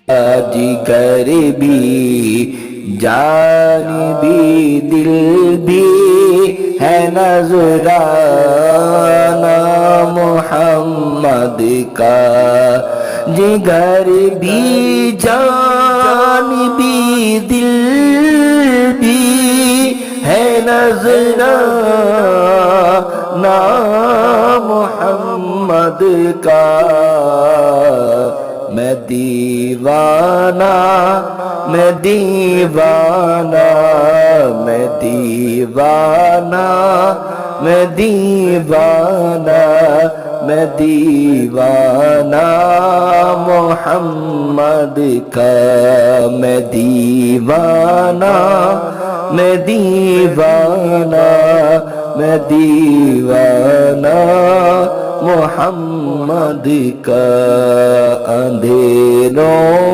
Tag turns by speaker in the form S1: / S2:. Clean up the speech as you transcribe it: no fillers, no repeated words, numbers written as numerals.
S1: जिगर भी जान भी दिल भी है नजराना मोहम्मद का जिगर भी जान भी दिल भी है नजराना मोहम्मद का मैं दीवाना मैं दीवाना मैं दीवाना मैं दीवाना मैं दीवाना मोहम्मद का मैं दीवाना मैं दीवाना मैं दीवाना मोहम्मद का अंधेरों